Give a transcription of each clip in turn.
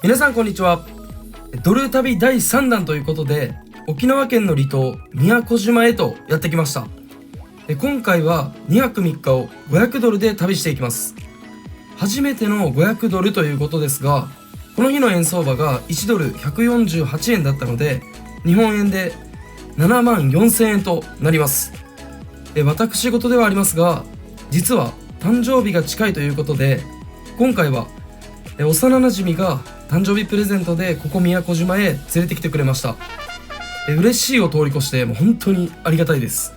皆さんこんにちは。ドル旅第3弾ということで、沖縄県の離島宮古島へとやってきました。今回は2泊3日を500ドルで旅していきます。初めての500ドルということですが、この日の円相場が1ドル148円だったので、日本円で7万4000円となります。私事ではありますが、実は誕生日が近いということで、今回は幼なじみが誕生日プレゼントでここ宮古島へ連れてきてくれました。嬉しいを通り越してもう本当にありがたいです。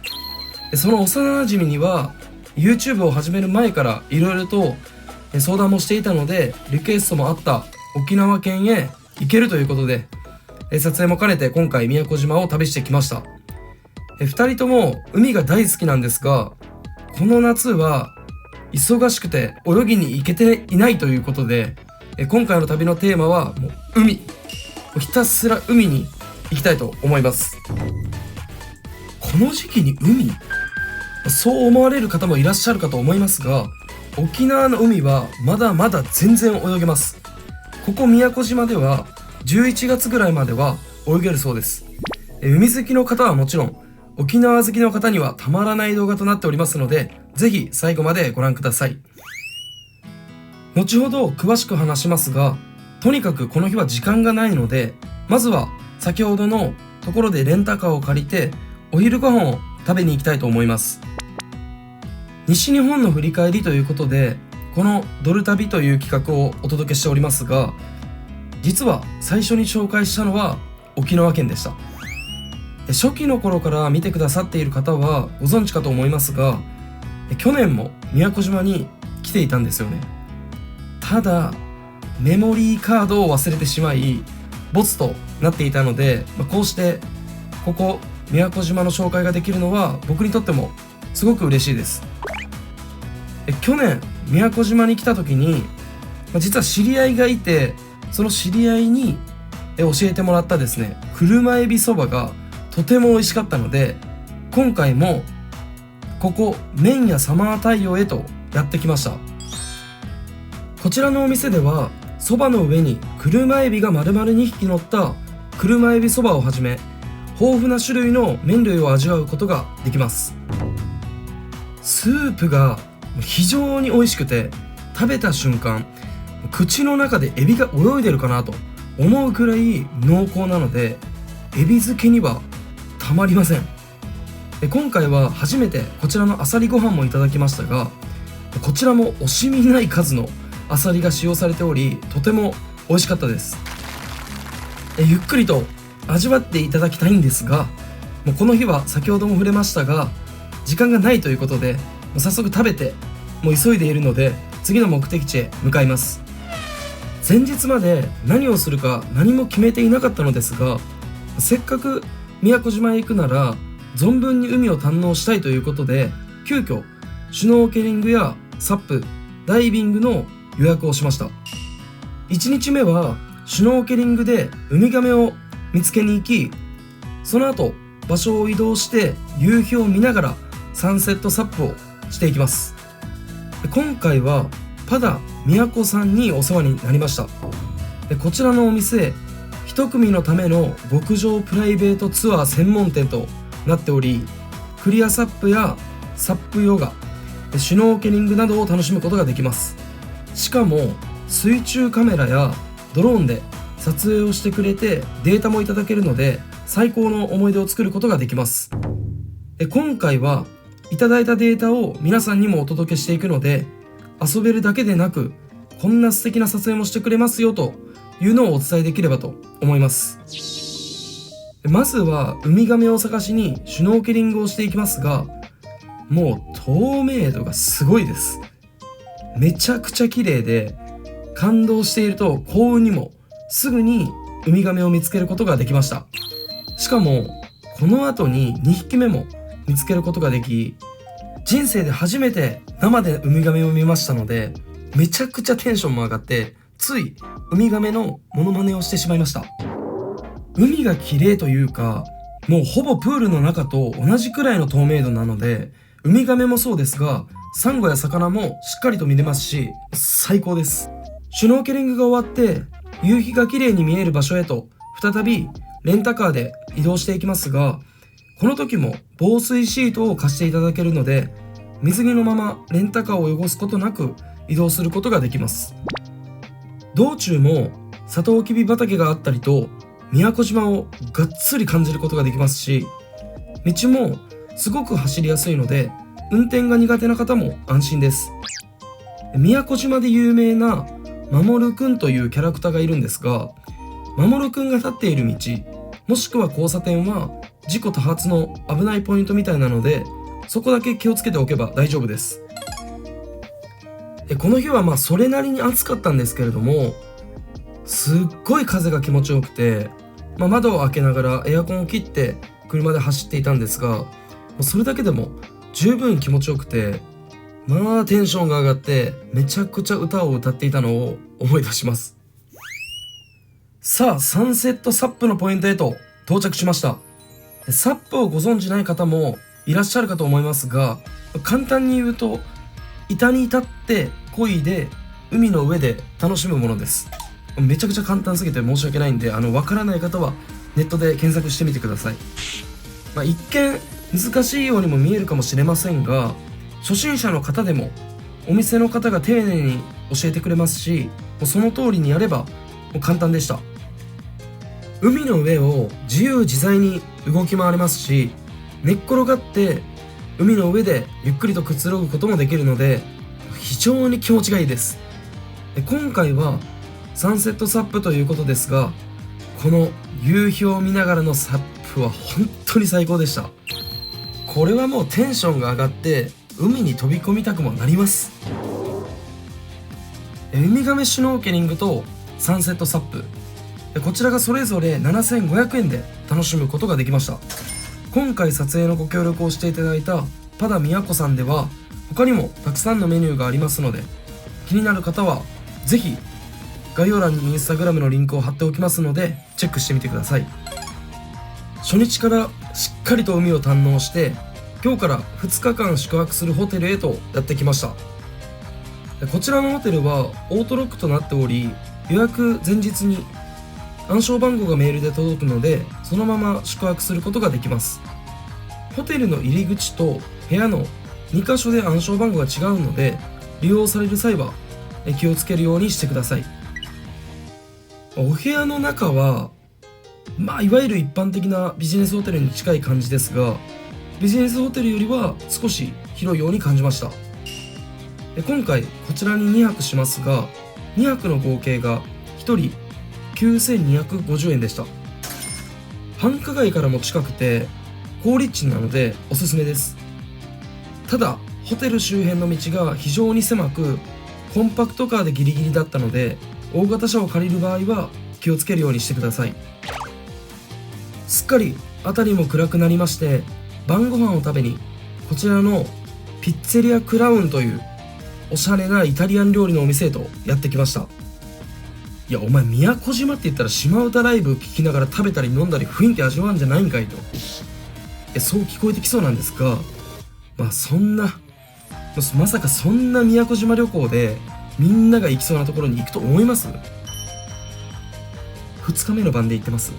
その幼なじみには YouTube を始める前からいろいろと相談もしていたので、リクエストもあった沖縄県へ行けるということで、撮影も兼ねて今回宮古島を旅してきました。2人とも海が大好きなんですが、この夏は忙しくて泳ぎに行けていないということで、今回の旅のテーマはもう海、ひたすら海に行きたいと思います。この時期に海、そう思われる方もいらっしゃるかと思いますが、沖縄の海はまだまだ全然泳げます。ここ宮古島では11月ぐらいまでは泳げるそうです。海好きの方はもちろん、沖縄好きの方にはたまらない動画となっておりますので、ぜひ最後までご覧ください。後ほど詳しく話しますが、とにかくこの日は時間がないので、まずは先ほどのところでレンタカーを借りてお昼ご飯を食べに行きたいと思います。西日本の振り返りということで、このドル旅という企画をお届けしておりますが、実は最初に紹介したのは沖縄県でした。初期の頃から見てくださっている方はご存知かと思いますが、去年も宮古島に来ていたんですよね。ただメモリーカードを忘れてしまいボツとなっていたので、こうしてここ宮古島の紹介ができるのは僕にとってもすごく嬉しいです。去年宮古島に来た時に、実は知り合いがいて、その知り合いに教えてもらったですね、車エビそばがとても美味しかったので、今回もここ麺屋サマー太陽へとやってきました。こちらのお店ではそばの上に車エビが丸々2匹乗った車エビそばをはじめ、豊富な種類の麺類を味わうことができます。スープが非常に美味しくて、食べた瞬間口の中でエビが泳いでるかなと思うくらい濃厚なので、エビ漬けにはたまりません。今回は初めてこちらのあさりご飯もいただきましたが、こちらも惜しみない数のアサリが使用されており、とても美味しかったです。ゆっくりと味わっていただきたいんですが、もうこの日は先ほども触れましたが時間がないということで、早速食べてもう急いでいるので次の目的地へ向かいます。前日まで何をするか何も決めていなかったのですが、せっかく宮古島へ行くなら存分に海を堪能したいということで、急遽シュノーケリングやサップ、ダイビングの予約をしました。1日目はシュノーケリングでウミガメを見つけに行き、その後場所を移動して夕日を見ながらサンセットサップをしていきます。今回はパダ宮古さんにお世話になりました。こちらのお店、一組のための極上プライベートツアー専門店となっており、クリアサップやサップヨガ、シュノーケリングなどを楽しむことができます。しかも水中カメラやドローンで撮影をしてくれてデータもいただけるので、最高の思い出を作ることができます。今回はいただいたデータを皆さんにもお届けしていくので、遊べるだけでなくこんな素敵な撮影もしてくれますよというのをお伝えできればと思います。まずはウミガメを探しにシュノーケリングをしていきますが、もう透明度がすごいです。めちゃくちゃ綺麗で、感動していると幸運にもすぐにウミガメを見つけることができました。しかもこの後に2匹目も見つけることができ、人生で初めて生でウミガメを見ましたので、めちゃくちゃテンションも上がって、ついウミガメのモノマネをしてしまいました。海が綺麗というか、もうほぼプールの中と同じくらいの透明度なので、ウミガメもそうですがサンゴや魚もしっかりと見れますし、最高です。シュノーケリングが終わって夕日が綺麗に見える場所へと再びレンタカーで移動していきますが、この時も防水シートを貸していただけるので、水着のままレンタカーを汚すことなく移動することができます。道中もサトウキビ畑があったりと宮古島をがっつり感じることができますし、道もすごく走りやすいので運転が苦手な方も安心です。宮古島で有名な守くんというキャラクターがいるんですが、守くんが立っている道もしくは交差点は事故多発の危ないポイントみたいなので、そこだけ気をつけておけば大丈夫です。この日はそれなりに暑かったんですけれども、すっごい風が気持ちよくて、窓を開けながらエアコンを切って車で走っていたんですが、それだけでも十分気持ちよくて、テンションが上がってめちゃくちゃ歌を歌っていたのを思い出します。さあ、サンセットサップのポイントへと到着しました。サップをご存知ない方もいらっしゃるかと思いますが、簡単に言うと板に立って漕いで海の上で楽しむものです。めちゃくちゃ簡単すぎて申し訳ないんで、わからない方はネットで検索してみてください。一見難しいようにも見えるかもしれませんが、初心者の方でもお店の方が丁寧に教えてくれますし、その通りにやればもう簡単でした。海の上を自由自在に動き回れますし、寝っ転がって海の上でゆっくりとくつろぐこともできるので、非常に気持ちがいいです。今回はサンセットサップということですが、この夕日を見ながらのサップは本当に最高でした。これはもうテンションが上がって海に飛び込みたくもなります。ウミガメシュノーケリングとサンセットサップ、こちらがそれぞれ7500円で楽しむことができました。今回撮影のご協力をしていただいたパダミヤコさんでは他にもたくさんのメニューがありますので、気になる方はぜひ概要欄にインスタグラムのリンクを貼っておきますのでチェックしてみてください。初日からしっかりと海を堪能して、今日から2日間宿泊するホテルへとやってきました。こちらのホテルはオートロックとなっており、予約前日に暗証番号がメールで届くので、そのまま宿泊することができます。ホテルの入り口と部屋の2カ所で暗証番号が違うので、利用される際は気をつけるようにしてください。お部屋の中はいわゆる一般的なビジネスホテルに近い感じですが、ビジネスホテルよりは少し広いように感じました。今回こちらに2泊しますが、2泊の合計が1人9250円でした。繁華街からも近くて好立地なのでおすすめです。ただホテル周辺の道が非常に狭く、コンパクトカーでギリギリだったので、大型車を借りる場合は気をつけるようにしてください。すっかり辺りも暗くなりまして、晩ご飯を食べにこちらのピッツェリアクラウンというおしゃれなイタリアン料理のお店へとやってきました。いや、お前宮古島って言ったら島唄ライブ聴きながら食べたり飲んだり雰囲気味わうんじゃないんかいと、そう聞こえてきそうなんですが、そんなまさかそんな宮古島旅行でみんなが行きそうなところに行くと思います？ 2 日目の晩で行ってます。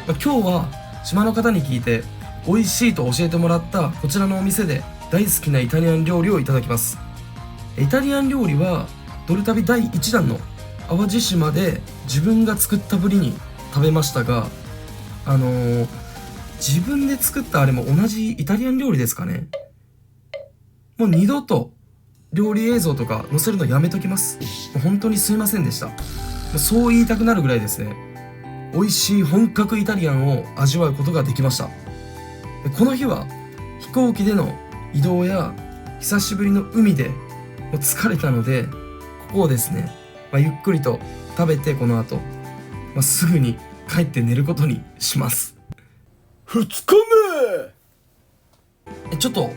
今日は島の方に聞いて美味しいと教えてもらったこちらのお店で大好きなイタリアン料理をいただきます。イタリアン料理はドル旅第1弾の淡路島で自分が作ったぶりに食べましたが、自分で作ったあれも同じイタリアン料理ですかね。もう二度と料理映像とか載せるのやめときます。本当にすいませんでした。そう言いたくなるぐらいですね、美味しい本格イタリアンを味わうことができました。この日は飛行機での移動や久しぶりの海でもう疲れたので、ここをですね、ゆっくりと食べて、この後、すぐに帰って寝ることにします。2日目。ちょっと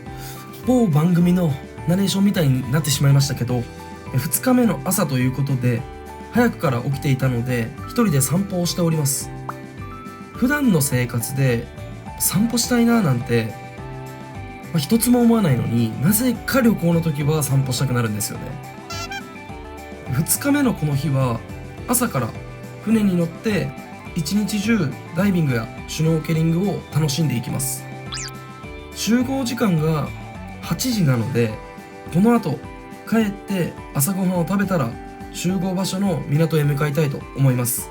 某番組のナレーションみたいになってしまいましたけど、2日目の朝ということで早くから起きていたので一人で散歩をしております。普段の生活で散歩したいななんて、一つも思わないのに、なぜか旅行の時は散歩したくなるんですよね。2日目のこの日は朝から船に乗って一日中ダイビングやシュノーケリングを楽しんでいきます。集合時間が8時なので、この後帰って朝ごはんを食べたら集合場所の港へ向かいたいと思います。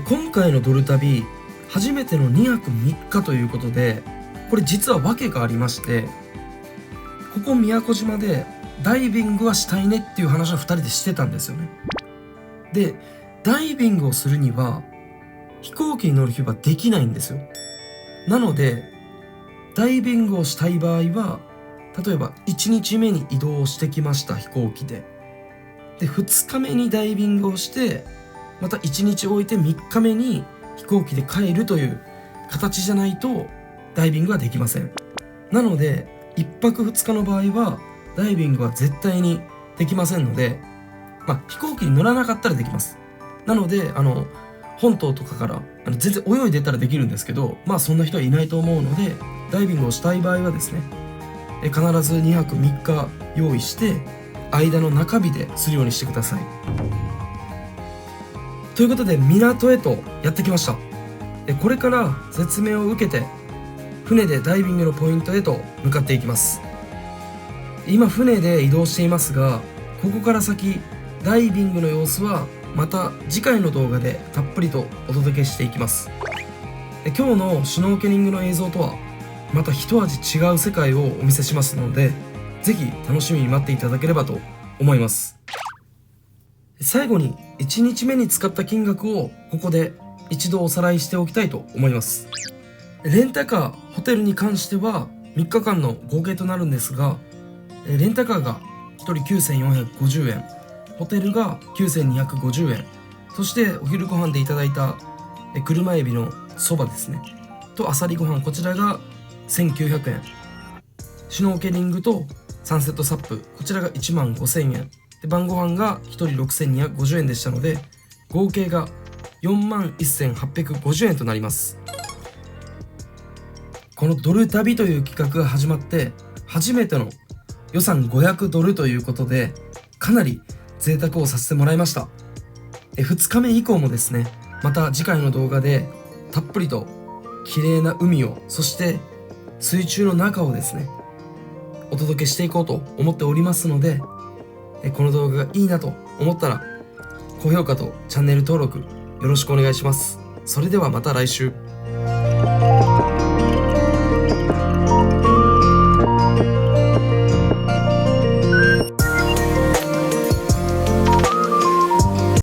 今回のドル旅初めての2泊3日ということで、これ実は訳がありまして、ここ宮古島でダイビングはしたいねっていう話を2人でしてたんですよね。で、ダイビングをするには飛行機に乗る日はできないんですよ。なのでダイビングをしたい場合は、例えば1日目に移動してきました、飛行機で。で、2日目にダイビングをして、また1日置いて3日目に飛行機で帰るという形じゃないとダイビングはできません。なので1泊2日の場合はダイビングは絶対にできませんので、飛行機に乗らなかったらできます。なので本島とかから全然泳いでたらできるんですけど、そんな人はいないと思うので、ダイビングをしたい場合はですね、必ず2泊3日用意して間の中日でするようにしてください。ということで港へとやってきました。これから説明を受けて船でダイビングのポイントへと向かっていきます。今船で移動していますが、ここから先ダイビングの様子はまた次回の動画でたっぷりとお届けしていきます。今日のシュノーケリングの映像とはまた一味違う世界をお見せしますので、ぜひ楽しみに待っていただければと思います。最後に1日目に使った金額をここで一度おさらいしておきたいと思います。レンタカー、ホテルに関しては3日間の合計となるんですが、レンタカーが1人9450円、ホテルが9250円、そしてお昼ご飯でいただいた車エビのそばですねとアサリご飯、こちらが1900円、シュノーケリングとサンセットサップ、こちらが1万5000円で、晩ご飯が1人6250円でしたので、合計が4万1850円となります。このドル旅という企画が始まって初めての予算500ドルということで、かなり贅沢をさせてもらいました。2日目以降もですね、また次回の動画でたっぷりと綺麗な海を、そして水中の中をですねお届けしていこうと思っておりますので、この動画がいいなと思ったら高評価とチャンネル登録よろしくお願いします。それではまた来週。